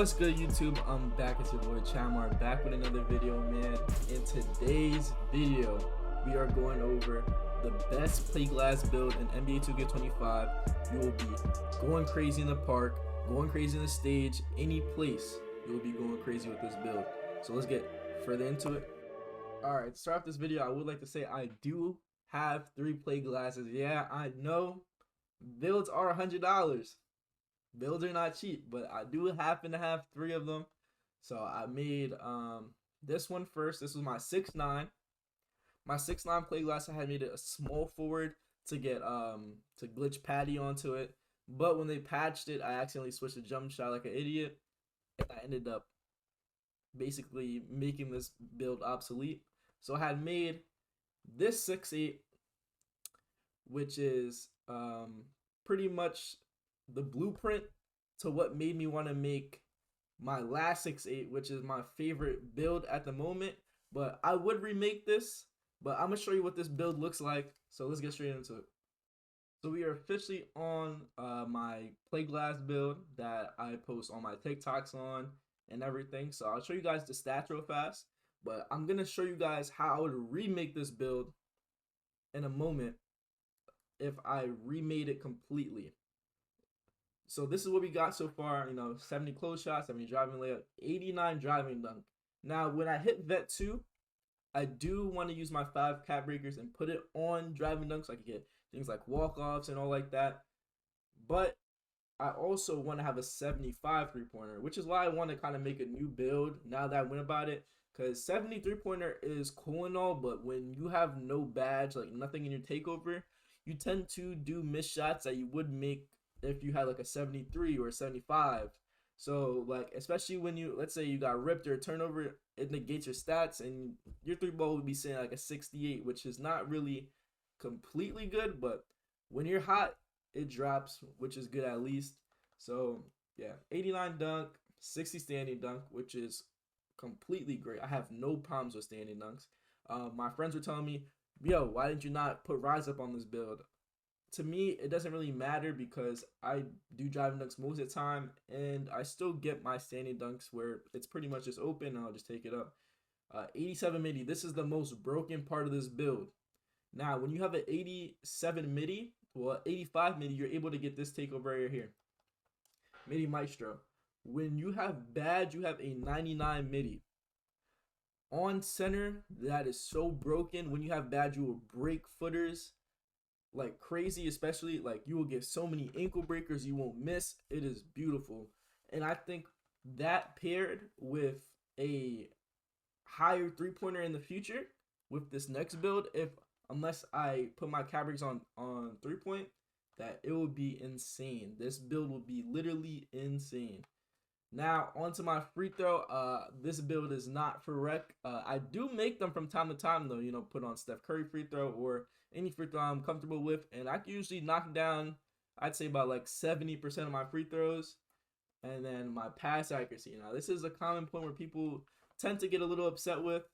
What's good, YouTube? I'm back. It's your boy Chamar, back with another video, man. In today's video, we are going over the best PlayGlass build in NBA 2K25. You will be going crazy in the park, going crazy in the stage, any place. You will be going crazy with this build. So let's get further into it. Alright, to start off this video, I would like to say I do have 3 PlayGlasses. Yeah, I know builds are $100. Builds are not cheap, but I do happen to have 3 of them. So I made this one first. This was my 6'9". My 6'9" PlayGlass. I had made it a small forward to get to glitch Patty onto it. But when they patched it, I accidentally switched the jump shot like an idiot, and I ended up basically making this build obsolete. So I had made this 6'8", which is pretty much the blueprint to what made me want to make my last 6'8", which is my favorite build at the moment. But I would remake this, but I'm gonna show you what this build looks like. So let's get straight into it. So we are officially on my PlayGlass build that I post on my TikToks on and everything. So I'll show you guys the stats real fast, but I'm gonna show you guys how I would remake this build in a moment if I remade it completely. So this is what we got so far, 70 close shots, 70 driving layup, 89 driving dunk. Now, when I hit vet 2, I do want to use my 5 cap breakers and put it on driving dunks so I can get things like walk-offs and all like that. But I also want to have a 75 three-pointer, which is why I want to kind of make a new build now that I went about it. Because 70 three-pointer is cool and all, but when you have no badge, like nothing in your takeover, you tend to do missed shots that you would make if you had like a 73 or a 75. So like, especially when you, let's say you got ripped or a turnover, it negates your stats and your 3-ball would be saying like a 68, which is not really completely good, but when you're hot, it drops, which is good at least. So yeah, 89 dunk, 60 standing dunk, which is completely great. I have no problems with standing dunks. My friends were telling me, yo, why didn't you not put rise up on this build? To me, it doesn't really matter because I do driving dunks most of the time, and I still get my standing dunks where it's pretty much just open, and I'll just take it up. 87 midi. This is the most broken part of this build. Now, when you have an 87 midi, well, 85 midi, you're able to get this takeover right here. Midi Maestro. When you have badge, you have a 99 midi. On center, that is so broken. When you have badge, you will break footers like crazy, especially like you will get so many ankle breakers you won't miss. It is beautiful. And I think that paired with a higher 3-pointer in the future with this next build, unless I put my cabrics on 3-point, that it will be insane. This build will be literally insane. Now onto my free throw. This build is not for rec. I do make them from time to time though, put on Steph Curry free throw or any free throw I'm comfortable with, and I can usually knock down, I'd say about like 70% of my free throws. And then my pass accuracy. Now this is a common point where people tend to get a little upset with.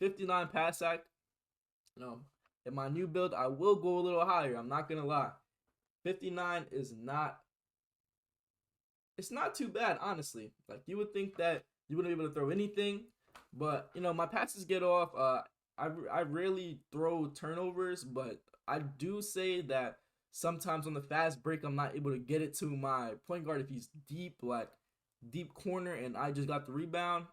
59 pass ac. In my new build, I will go a little higher. I'm not gonna lie. 59 is not. It's not too bad, honestly. Like, you would think that you wouldn't be able to throw anything, but my passes get off. I rarely throw turnovers, but I do say that sometimes on the fast break I'm not able to get it to my point guard if he's deep corner and I just got the rebound.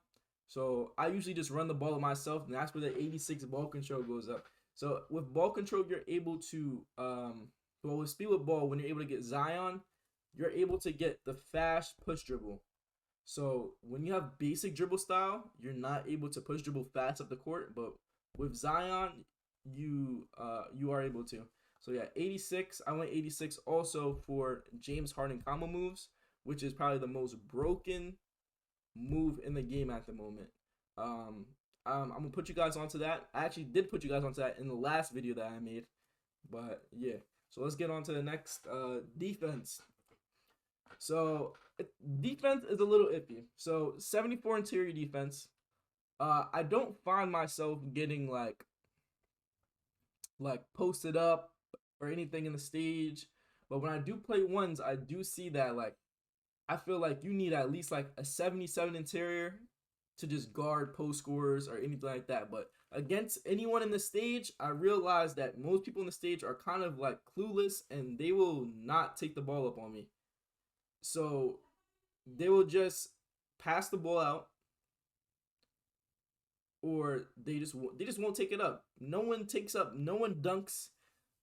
So I usually just run the ball myself, and that's where the 86 ball control goes up. So with ball control, you're able to with speed with ball, when you're able to get Zion, you're able to get the fast push dribble. So when you have basic dribble style, you're not able to push dribble fast up the court, but with Zion, you are able to. So yeah, 86. I went 86 also for James Harden combo moves, which is probably the most broken move in the game at the moment. I'm gonna put you guys onto that. I actually did put you guys onto that in the last video that I made, but yeah. So let's get on to the next defense. So defense is a little iffy. So 74 interior defense. I don't find myself getting like posted up or anything in the stage, but when I do play ones, I do see that like I feel like you need at least like a 77 interior to just guard post scorers or anything like that. But against anyone in the stage, I realize that most people in the stage are kind of like clueless and they will not take the ball up on me. So they will just pass the ball out, or they just won't take it up. No one takes up, no one dunks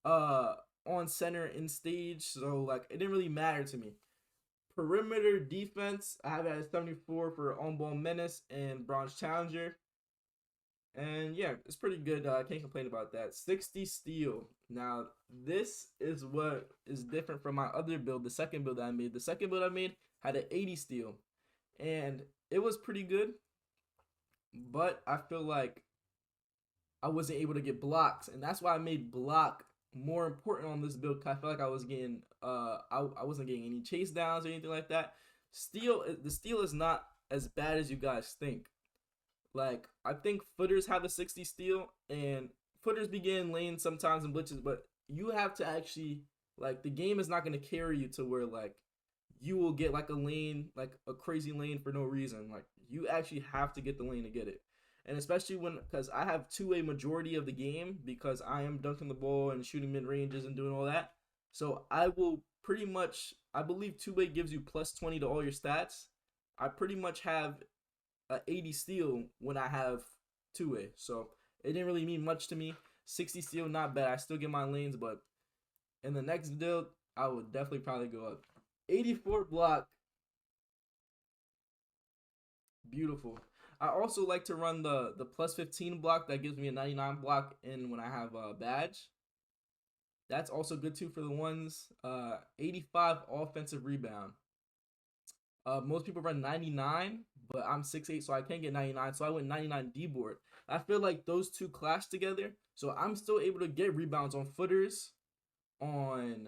uh on center in stage, so like it didn't really matter to me. Perimeter defense, I have it at 74 for on ball menace and bronze challenger. And yeah, it's pretty good. I can't complain about that. 60 steal. Now, this is what is different from my other build, the second build that I made. The second build I made had an 80 steal. And it was pretty good, but I feel like I wasn't able to get blocks. And that's why I made block more important on this build. I felt like I was getting I wasn't getting any chase downs or anything like that. The steal is not as bad as you guys think. Like, I think footers have a 60 steal, and footers begin lanes sometimes in blitzes, but you have to actually, like, the game is not going to carry you to where, like, you will get, like, a lane, like, a crazy lane for no reason. Like, you actually have to get the lane to get it. And especially because I have two-way majority of the game because I am dunking the ball and shooting mid-ranges and doing all that. So I will pretty much, I believe two-way gives you plus 20 to all your stats. I pretty much have a 80 steal when I have two-way. So it didn't really mean much to me. 60 steal, not bad. I still get my lanes, but in the next build, I would definitely probably go up. 84 block. Beautiful. I also like to run the plus 15 block that gives me a 99 block in when I have a badge. That's also good too for the ones. 85 offensive rebound. Most people run 99, but I'm 6'8", so I can't get 99. So I went 99 D board. I feel like those two clash together. So I'm still able to get rebounds on footers, on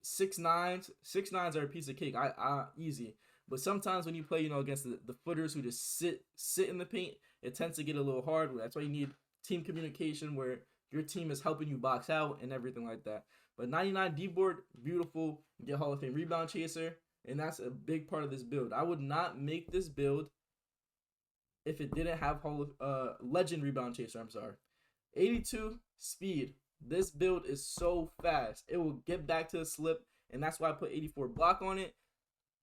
6'9". 6'9s are a piece of cake. I easy. But sometimes when you play, against the footers who just sit in the paint, it tends to get a little hard. That's why you need team communication where your team is helping you box out and everything like that. But 99 D board, beautiful. Get Hall of Fame rebound chaser. And that's a big part of this build. I would not make this build if it didn't have legend rebound chaser. I'm sorry. 82 speed. This build is so fast. It will get back to the slip, and that's why I put 84 block on it,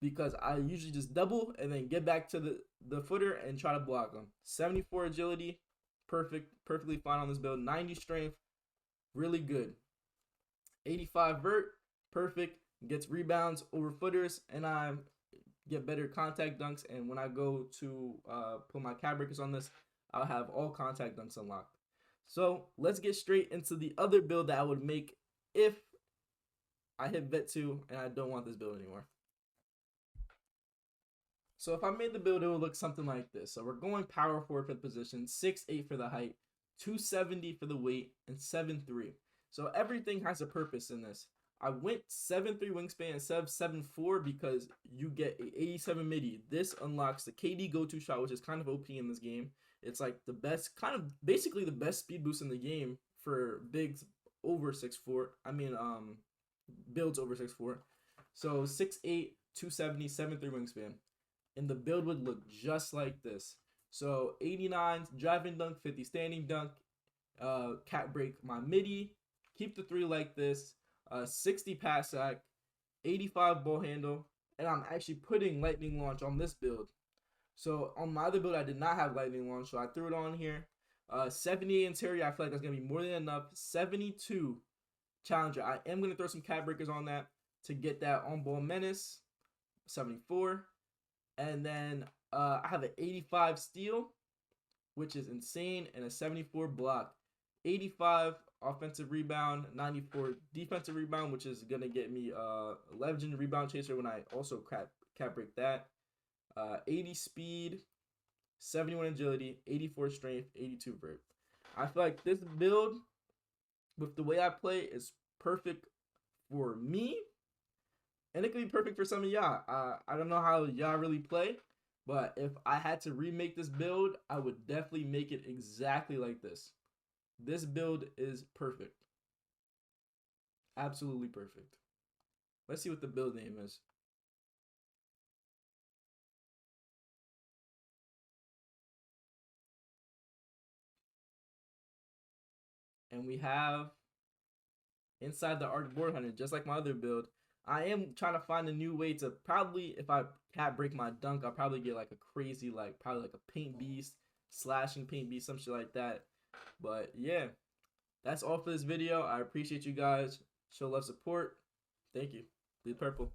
because I usually just double and then get back to the footer and try to block them. 74 agility, perfectly fine on this build. 90 strength, really good. 85 vert, perfect. Gets rebounds over footers, and I get better contact dunks. And when I go to put my cap breakers on this, I'll have all contact dunks unlocked. So let's get straight into the other build that I would make if I hit vet 2 and I don't want this build anymore. So if I made the build, it would look something like this. So we're going power forward for the position, 6'8" for the height, 270 for the weight, and 7'3". So everything has a purpose in this. I went 7'3" wingspan instead of 7'4" because you get a 87 midi. This unlocks the KD go-to shot, which is kind of OP in this game. It's like the best, kind of basically the best speed boost in the game for bigs over 6'4". I mean, builds over 6'4". So 6'8", 270, 7'3" wingspan. And the build would look just like this. So 89 driving dunk, 50 standing dunk, cat break my midi, keep the 3 like this. 60 pass sack, 85 ball handle, and I'm actually putting lightning launch on this build. So on my other build, I did not have lightning launch, so I threw it on here. 78 interior, I feel like that's gonna be more than enough. 72 challenger, I am gonna throw some cap breakers on that to get that on ball menace. 74, and then I have an 85 steal, which is insane, and a 74 block. 85 offensive rebound, 94 defensive rebound, which is gonna get me legend rebound chaser when I also cap break that. 80 speed, 71 agility, 84 strength, 82 vert. I feel like this build, with the way I play, is perfect for me, and it could be perfect for some of y'all. I don't know how y'all really play, but if I had to remake this build, I would definitely make it exactly like this. This build is perfect. Absolutely perfect. Let's see what the build name is. And we have inside the Arc Board Hunter, just like my other build. I am trying to find a new way to probably, if I can't break my dunk, I'll probably get like a crazy, like probably like a paint beast, slashing paint beast, some shit like that. But yeah, that's all for this video. I appreciate you guys. Show love, support. Thank you. Bleed purple.